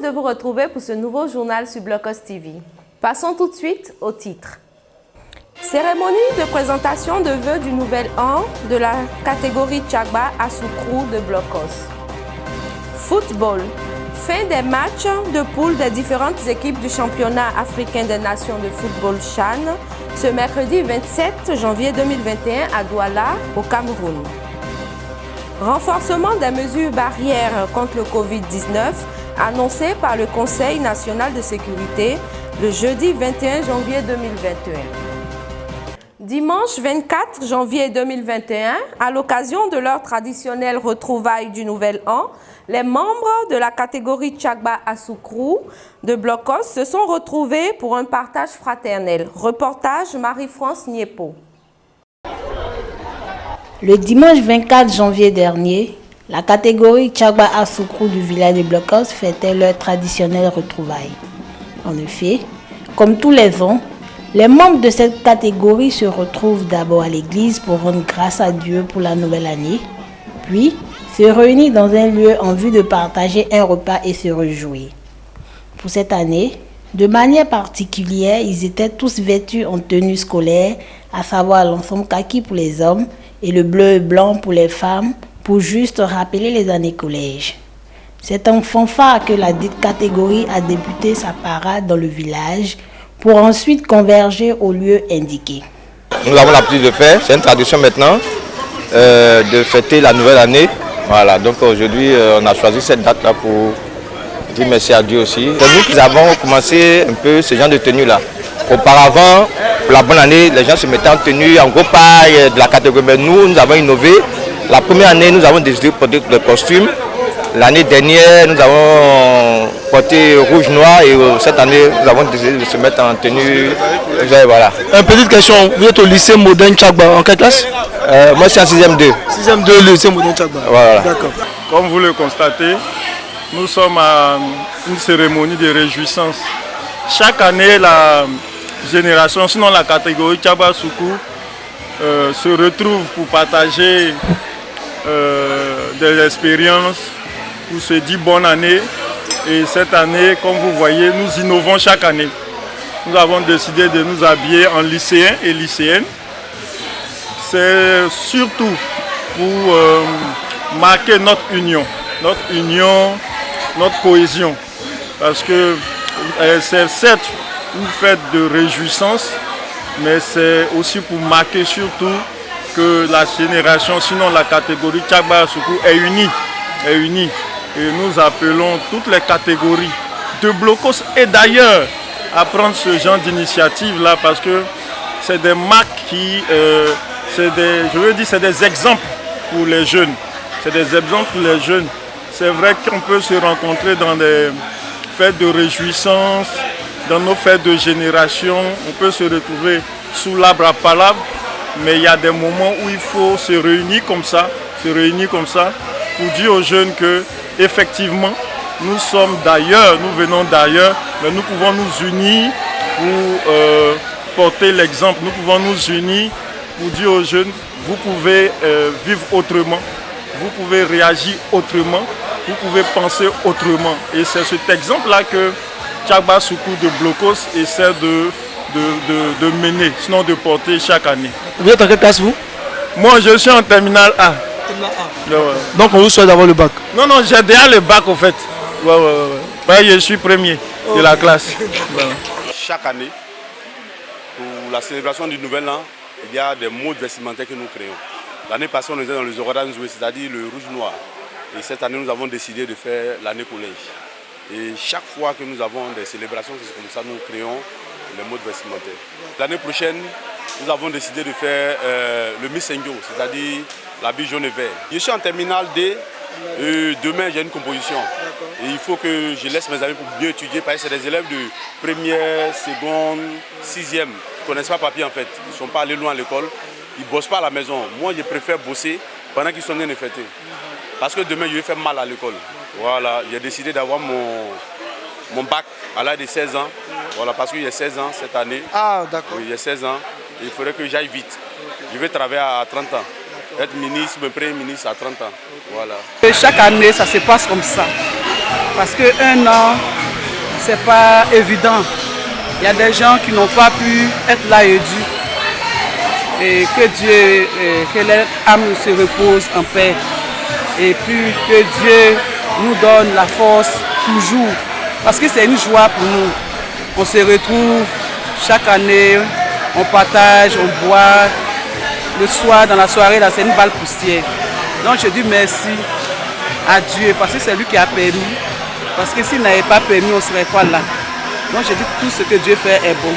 de vous retrouver pour ce nouveau journal sur Blocos TV. Passons tout de suite au titre. Cérémonie de présentation de vœux du nouvel an de la catégorie Tchagba à Soukrou de Blocos. Football. Fin des matchs de poule des différentes équipes du championnat africain des nations de football CHAN ce mercredi 27 janvier 2021 à Douala, au Cameroun. Renforcement des mesures barrières contre le Covid-19 annoncé par le Conseil national de sécurité le jeudi 21 janvier 2021. Dimanche 24 janvier 2021, à l'occasion de leur traditionnelle retrouvaille du Nouvel An, les membres de la catégorie Tchagba à Soukrou de Blocos se sont retrouvés pour un partage fraternel. Reportage Marie-France Niepo. Le dimanche 24 janvier dernier, la catégorie Tchagba à Soukrou du village de Blocos fêtait leur traditionnelle retrouvaille. En effet, comme tous les ans, les membres de cette catégorie se retrouvent d'abord à l'église pour rendre grâce à Dieu pour la nouvelle année, puis se réunissent dans un lieu en vue de partager un repas et se réjouir. Pour cette année, de manière particulière, ils étaient tous vêtus en tenue scolaire, à savoir l'ensemble kaki pour les hommes et le bleu et blanc pour les femmes, pour juste rappeler les années collège. C'est en fanfare que la dite catégorie a débuté sa parade dans le village, pour ensuite converger au lieu indiqué. Nous avons l'habitude de faire, c'est une tradition maintenant, de fêter la nouvelle année. Voilà, donc aujourd'hui on a choisi cette date-là pour dire merci à Dieu aussi. C'est nous qui avons commencé un peu ce genre de tenue-là. Auparavant, pour la bonne année, les gens se mettaient en tenue, en gros paille de la catégorie. Mais nous avons innové. La première année, nous avons décidé de porter le costume. L'année dernière, nous avons porté rouge-noir et cette année, nous avons décidé de se mettre en tenue. Voilà. Une petite question, vous êtes au lycée moderne Tchagba, en quelle classe? Moi, je suis en 6e 2. 6e 2, lycée moderne Tchagba. Voilà. D'accord. Comme vous le constatez, nous sommes à une cérémonie de réjouissance. Chaque année, la génération, sinon la catégorie Tchagba Soukrou, se retrouve pour partager des expériences, pour se dire bonne année. Et cette année, comme vous voyez, nous innovons chaque année. Nous avons décidé de nous habiller en lycéens et lycéennes. C'est surtout pour marquer notre union, notre cohésion. Parce que c'est certes une fête de réjouissance, mais c'est aussi pour marquer surtout que la génération, sinon la catégorie Tchagba Soukrou est unie. Et nous appelons toutes les catégories de Blocos et d'ailleurs à prendre ce genre d'initiative-là parce que c'est des marques qui, c'est des exemples pour les jeunes. C'est des exemples pour les jeunes. C'est vrai qu'on peut se rencontrer dans des fêtes de réjouissance, dans nos fêtes de génération. On peut se retrouver sous l'arbre à palabres, mais il y a des moments où il faut se réunir comme ça pour dire aux jeunes que effectivement, nous sommes d'ailleurs, nous venons d'ailleurs, mais nous pouvons nous unir pour porter l'exemple. Nous pouvons nous unir pour dire aux jeunes, vous pouvez vivre autrement, vous pouvez réagir autrement, vous pouvez penser autrement. Et c'est cet exemple-là que Tchagba Soukrou de Blocos essaie de mener, sinon de porter chaque année. Vous êtes en quelle classe vous? Moi, je suis en terminale A. Donc on vous souhaite d'avoir le bac? Non, j'ai déjà le bac au fait. Ouais, je suis premier de la classe. Chaque année, pour la célébration du Nouvel An, il y a des modes vestimentaires que nous créons. L'année passée, on était dans le Zoradan Zoué, c'est-à-dire le rouge-noir. Et cette année, nous avons décidé de faire l'année collège. Et chaque fois que nous avons des célébrations, c'est comme ça que nous créons les modes vestimentaires. L'année prochaine, nous avons décidé de faire le Miss Senjo, c'est-à-dire l'habit jaune et vert. Je suis en terminale D. Demain, j'ai une composition. Et il faut que je laisse mes amis pour bien étudier, parce que c'est des élèves de première, seconde, sixième. Ils ne connaissent pas papier en fait. Ils ne sont pas allés loin à l'école. Ils ne bossent pas à la maison. Moi, je préfère bosser pendant qu'ils sont en train de fêter. Parce que demain, je vais faire mal à l'école. Voilà, j'ai décidé d'avoir mon bac à l'âge de 16 ans. Voilà, parce qu'il y a 16 ans cette année. Ah, d'accord. Oui, il y a 16 ans. Il faudrait que j'aille vite. Je vais travailler à 30 ans. Être ministre, me premier ministre à 30 ans. Voilà. Chaque année, ça se passe comme ça. Parce qu'un an, c'est pas évident. Il y a des gens qui n'ont pas pu être là et dû. Et que Dieu, que leur âme se repose en paix. Et puis que Dieu nous donne la force toujours. Parce que c'est une joie pour nous. On se retrouve chaque année, on partage, on boit. Le soir, dans la soirée, là, c'est une balle poussière. Donc je dis merci à Dieu parce que c'est lui qui a permis. Parce que s'il n'avait pas permis, on ne serait pas là. Donc je dis que tout ce que Dieu fait est bon.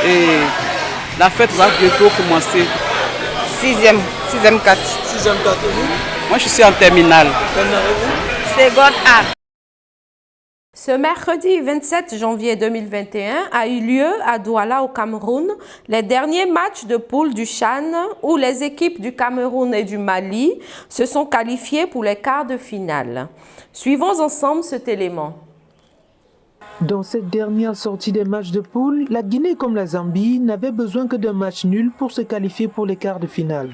Et la fête va bientôt commencer. Sixième 4. Sixième 4, et vous? Moi je suis en terminale. Seconde A. Ce mercredi 27 janvier 2021 a eu lieu à Douala au Cameroun les derniers matchs de poule du CHAN où les équipes du Cameroun et du Mali se sont qualifiées pour les quarts de finale. Suivons ensemble cet élément. Dans cette dernière sortie des matchs de poule, la Guinée comme la Zambie n'avaient besoin que d'un match nul pour se qualifier pour les quarts de finale.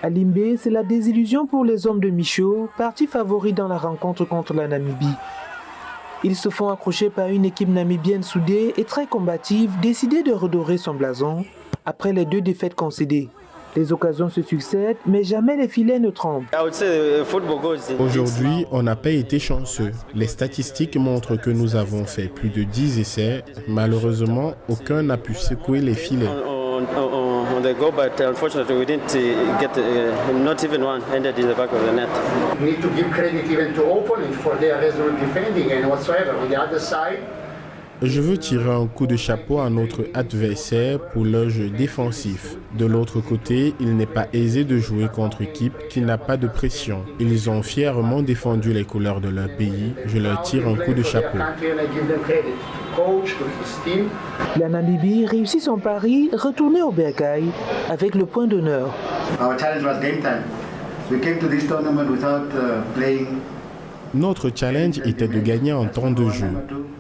À Limbé, c'est la désillusion pour les hommes de Michaud, partis favoris dans la rencontre contre la Namibie. Ils se font accrocher par une équipe namibienne soudée et très combative, décidée de redorer son blason après les 2 défaites concédées. Les occasions se succèdent, mais jamais les filets ne tremblent. Aujourd'hui, on n'a pas été chanceux. Les statistiques montrent que nous avons fait plus de 10 essais. Malheureusement, aucun n'a pu secouer les filets. On the go, but unfortunately we didn't get not even one ended in the back of the net. We need to give credit even to opponents for their resolute defending and whatsoever. On the other side. Je veux tirer un coup de chapeau à notre adversaire pour leur jeu défensif. De l'autre côté, il n'est pas aisé de jouer contre une équipe qui n'a pas de pression. Ils ont fièrement défendu les couleurs de leur pays. Je leur tire un coup de chapeau. La Namibie réussit son pari, retourner au bercail avec le point d'honneur. Notre challenge était de gagner en temps de jeu.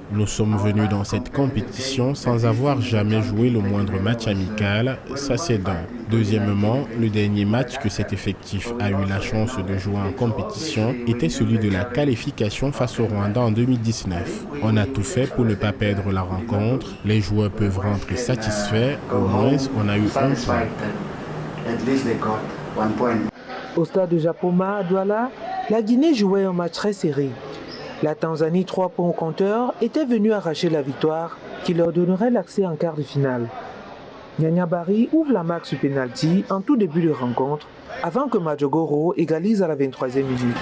Nous sommes venus dans cette compétition sans avoir jamais joué le moindre match amical, ça c'est d'un. Deuxièmement, le dernier match que cet effectif a eu la chance de jouer en compétition était celui de la qualification face au Rwanda en 2019. On a tout fait pour ne pas perdre la rencontre. Les joueurs peuvent rentrer satisfaits, au moins on a eu un point. Au stade de Japoma à Douala, la Guinée jouait un match très serré. La Tanzanie, 3 points au compteur, était venue arracher la victoire qui leur donnerait l'accès en quart de finale. Nyanya Bari ouvre la marque sur pénalty en tout début de rencontre avant que Majogoro égalise à la 23e minute.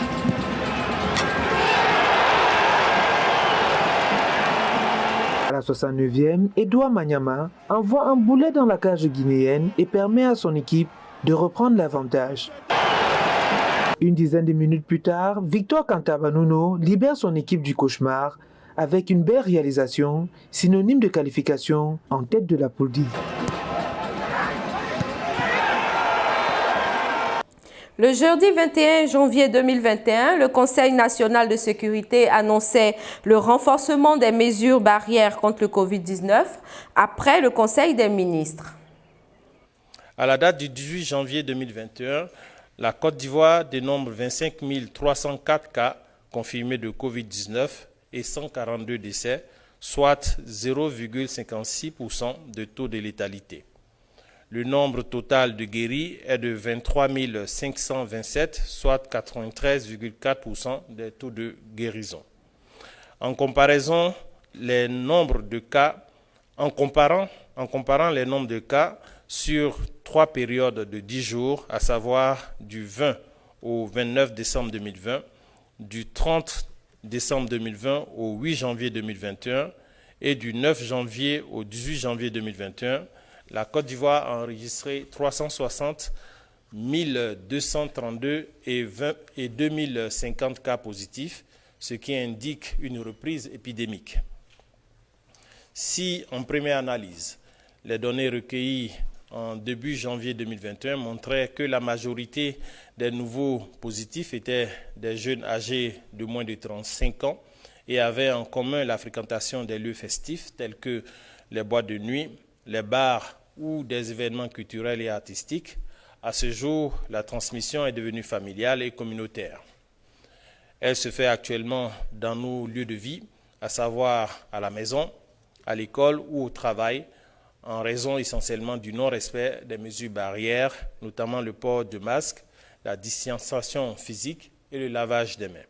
À la 69e, Edouard Manyama envoie un boulet dans la cage guinéenne et permet à son équipe de reprendre l'avantage. Une dizaine de minutes plus tard, Victor Kantabanuno libère son équipe du cauchemar avec une belle réalisation, synonyme de qualification en tête de la poule D. Le jeudi 21 janvier 2021, le Conseil national de sécurité annonçait le renforcement des mesures barrières contre le Covid-19 après le Conseil des ministres. À la date du 18 janvier 2021, la Côte d'Ivoire dénombre 25 304 cas confirmés de Covid-19 et 142 décès, soit 0,56% de taux de létalité. Le nombre total de guéris est de 23 527, soit 93,4% des taux de guérison. En comparant les nombres de cas sur 3 périodes de 10 jours, à savoir du 20 au 29 décembre 2020, du 30 décembre 2020 au 8 janvier 2021 et du 9 janvier au 18 janvier 2021, la Côte d'Ivoire a enregistré 360 232 et 2050 cas positifs, ce qui indique une reprise épidémique. Si, en première analyse, les données recueillies en début janvier 2021 montraient que la majorité des nouveaux positifs étaient des jeunes âgés de moins de 35 ans et avaient en commun la fréquentation des lieux festifs tels que les boîtes de nuit, les bars ou des événements culturels et artistiques. À ce jour, la transmission est devenue familiale et communautaire. Elle se fait actuellement dans nos lieux de vie, à savoir à la maison, à l'école ou au travail, en raison essentiellement du non-respect des mesures barrières, notamment le port de masque, la distanciation physique et le lavage des mains.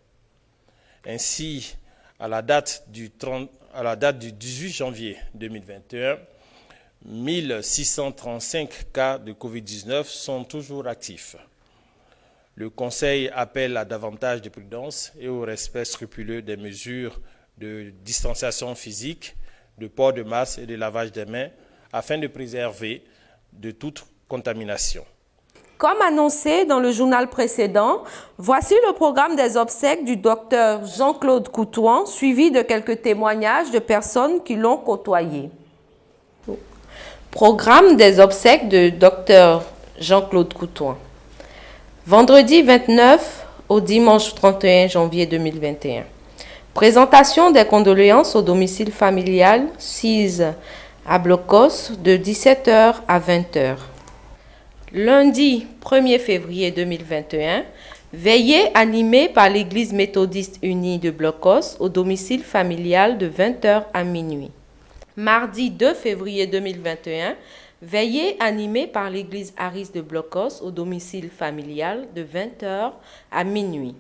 Ainsi, à la date du 18 janvier 2021, 1635 cas de Covid-19 sont toujours actifs. Le Conseil appelle à davantage de prudence et au respect scrupuleux des mesures de distanciation physique, de port de masque et de lavage des mains afin de préserver de toute contamination. Comme annoncé dans le journal précédent, voici le programme des obsèques du docteur Jean-Claude Coutouan, suivi de quelques témoignages de personnes qui l'ont côtoyé. Programme des obsèques de docteur Jean-Claude Coutouan. Vendredi 29 au dimanche 31 janvier 2021. Présentation des condoléances au domicile familial 6 à Blocos de 17h à 20h. Lundi 1er février 2021, veillée animée par l'Église méthodiste unie de Blocos au domicile familial de 20h à minuit. Mardi 2 février 2021, veillée animée par l'Église Aris de Blocos au domicile familial de 20h à minuit.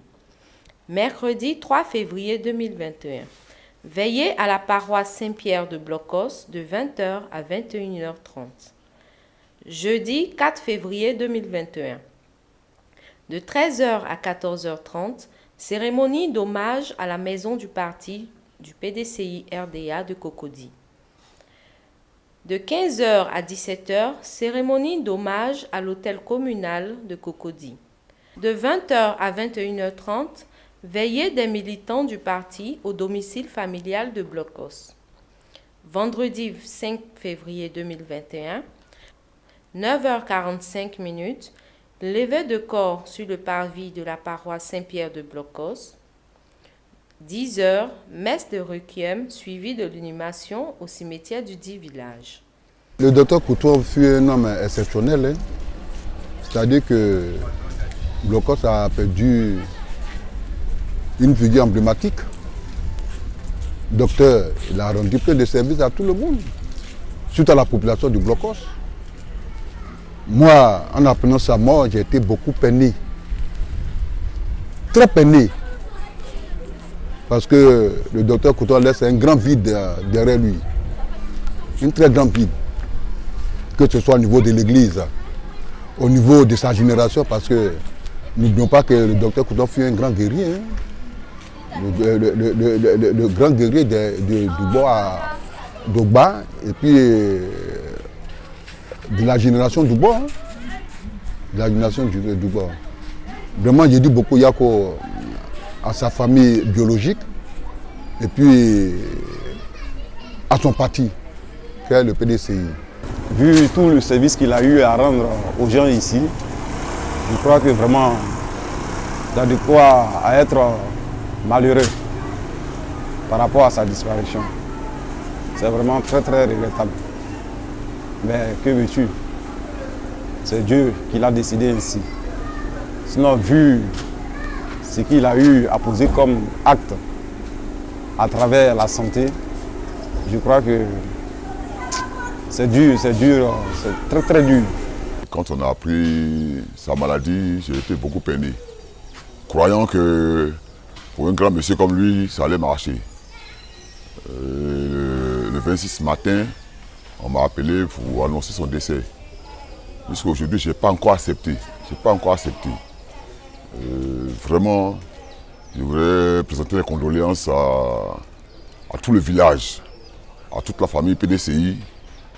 Mercredi 3 février 2021, veillée à la paroisse Saint-Pierre de Blocos de 20h à 21h30. Jeudi 4 février 2021, de 13h à 14h30, cérémonie d'hommage à la maison du parti du PDCI RDA de Cocody. De 15h à 17h, cérémonie d'hommage à l'hôtel communal de Cocody. De 20h à 21h30, veillée des militants du parti au domicile familial de Blocos. Vendredi 5 février 2021, 9h45, levée de corps sur le parvis de la paroisse Saint-Pierre de Blocos. 10h, messe de requiem suivie de l'inhumation au cimetière du dit village. Le docteur Coutouan fut un homme exceptionnel. C'est-à-dire que Blocos a perdu une figure emblématique. Le docteur, il a rendu plein de services à tout le monde, surtout à la population du Blocos. Moi, en apprenant sa mort, j'ai été beaucoup peiné. Très peiné. Parce que le docteur Coutouan laisse un grand vide derrière lui. Un très grand vide. Que ce soit au niveau de l'église, au niveau de sa génération, parce que n'oublions pas que le docteur Coutouan fut un grand guerrier. Le grand guerrier du bois d'Ogba et puis de la génération du bois. De la génération du bois. Vraiment, j'ai dit beaucoup Yako à sa famille biologique et puis à son parti, qui est le PDCI. Vu tout le service qu'il a eu à rendre aux gens ici, je crois que vraiment, il a de quoi à être malheureux par rapport à sa disparition. C'est vraiment très très regrettable. Mais que veux-tu? C'est Dieu qui l'a décidé ainsi. Sinon, vu ce qu'il a eu à poser comme acte à travers la santé, je crois que c'est dur, c'est très très dur. Quand on a appris sa maladie, j'ai été beaucoup peiné, croyant que pour un grand monsieur comme lui, ça allait marcher. Le 26 matin, on m'a appelé pour annoncer son décès. Jusqu'à aujourd'hui, je n'ai pas encore accepté. Vraiment, je voudrais présenter les condoléances à tout le village, à toute la famille PDCI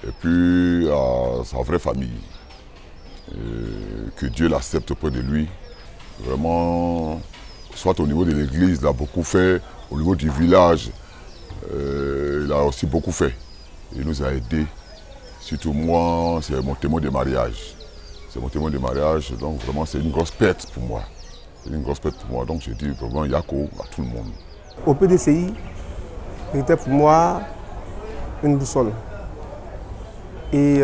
et puis à sa vraie famille. Que Dieu l'accepte auprès de lui. Vraiment, soit au niveau de l'église, il a beaucoup fait, au niveau du village, il a aussi beaucoup fait. Il nous a aidés. Surtout moi, c'est mon témoin de mariage. Donc vraiment c'est une grosse perte pour moi. Donc je dis vraiment Yako à tout le monde. Au PDCI, il était pour moi une boussole. Et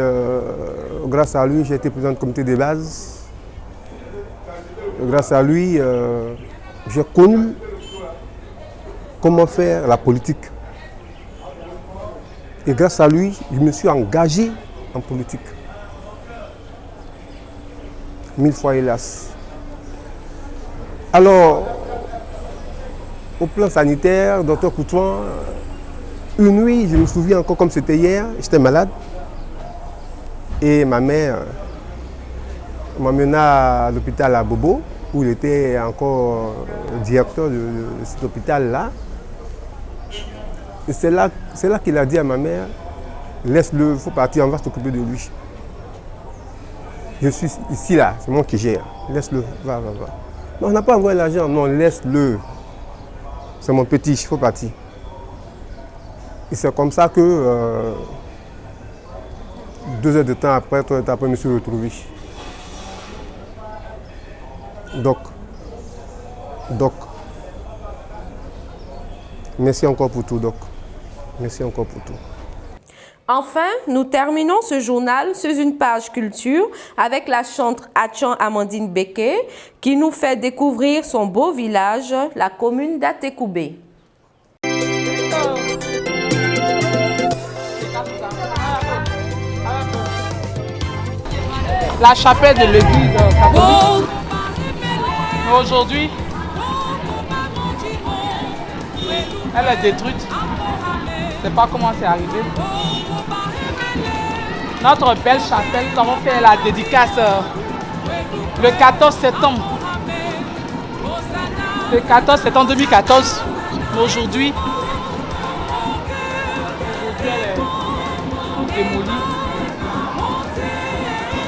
grâce à lui, j'ai été président du comité de base. Grâce à lui, j'ai connu comment faire la politique. Et grâce à lui, je me suis engagé en politique. 1000 fois hélas. Alors, au plan sanitaire, docteur Coutouan, une nuit, je me souviens encore comme c'était hier, j'étais malade. Et ma mère m'emmena à l'hôpital à Bobo, où il était encore directeur de cet hôpital-là. Et c'est là qu'il a dit à ma mère, laisse-le, il faut partir, on va s'occuper de lui. Je suis ici, là, c'est moi qui gère. Laisse-le, va. Non, on n'a pas envoyé l'argent, non, laisse-le. C'est mon petit, il faut partir. Et c'est comme ça que 2 heures de temps après, 3 heures après, je me suis retrouvé. Donc, merci encore pour tout, Doc. Merci encore pour tout. Enfin, nous terminons ce journal sur une page culture avec la chanteuse Atchan Amandine Beke qui nous fait découvrir son beau village, la commune d'Atekoubé. La chapelle de l'église catholique. Mais aujourd'hui, elle est détruite. Je ne sais pas comment c'est arrivé. Notre belle chapelle, nous avons fait la dédicace le 14 septembre. Le 14 septembre 2014. Mais aujourd'hui, elle est démolie.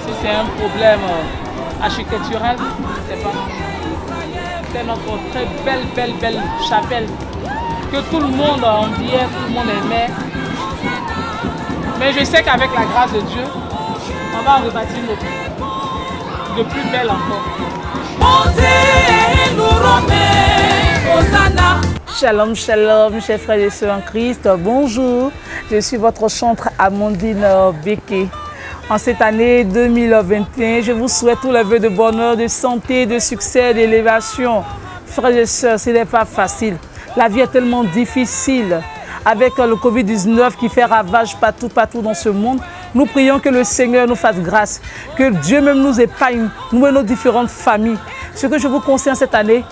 Si c'est un problème architectural, je ne sais pas. C'est notre très belle chapelle que tout le monde enviait, tout le monde aimait. Mais je sais qu'avec la grâce de Dieu, on va en rebâtir de plus belle encore. Shalom, shalom, chers frères et sœurs en Christ, bonjour. Je suis votre chanteuse Amandine Beke. En cette année 2021, je vous souhaite tous les vœux de bonheur, de santé, de succès, d'élévation. Frères et sœurs, ce n'est pas facile. La vie est tellement difficile. Avec le Covid-19 qui fait ravage partout dans ce monde, nous prions que le Seigneur nous fasse grâce, que Dieu même nous épargne, nous et nos différentes familles. Ce que je vous conseille cette année,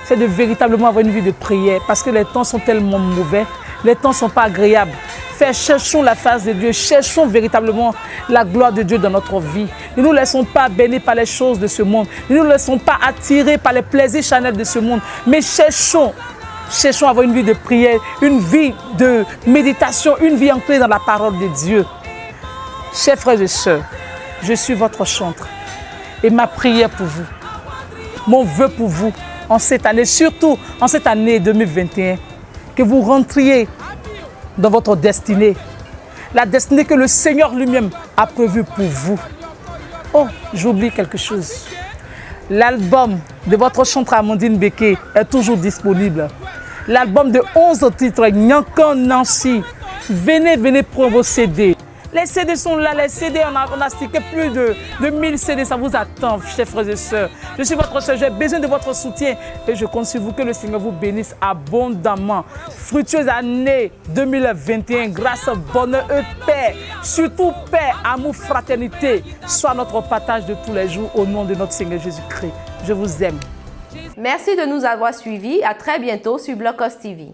c'est de véritablement avoir une vie de prière, parce que les temps sont tellement mauvais, les temps ne sont pas agréables. Cherchons la face de Dieu, cherchons véritablement la gloire de Dieu dans notre vie. Ne nous laissons pas bénir par les choses de ce monde, ne nous laissons pas attirer par les plaisirs charnels de ce monde, mais cherchons à avoir une vie de prière, une vie de méditation, une vie ancrée dans la parole de Dieu. Chers frères et sœurs, je suis votre chantre et ma prière pour vous, mon vœu pour vous en cette année, surtout en cette année 2021, que vous rentriez dans votre destinée, la destinée que le Seigneur lui-même a prévue pour vous. Oh, j'oublie quelque chose. L'album de votre chanteuse Amandine Beke est toujours disponible. L'album de 11 titres, Nyankan Nancy. Venez prendre vos CD. Les CD sont là, les CD, on a stické plus de 1000 CD, ça vous attend, chers frères et sœurs. Je suis votre sœur, j'ai besoin de votre soutien et je compte sur vous, que le Seigneur vous bénisse abondamment. Fructueuse année 2021, grâce, bonheur et paix, surtout paix, amour, fraternité, soit notre partage de tous les jours au nom de notre Seigneur Jésus-Christ. Je vous aime. Merci de nous avoir suivis. À très bientôt sur Blocos TV.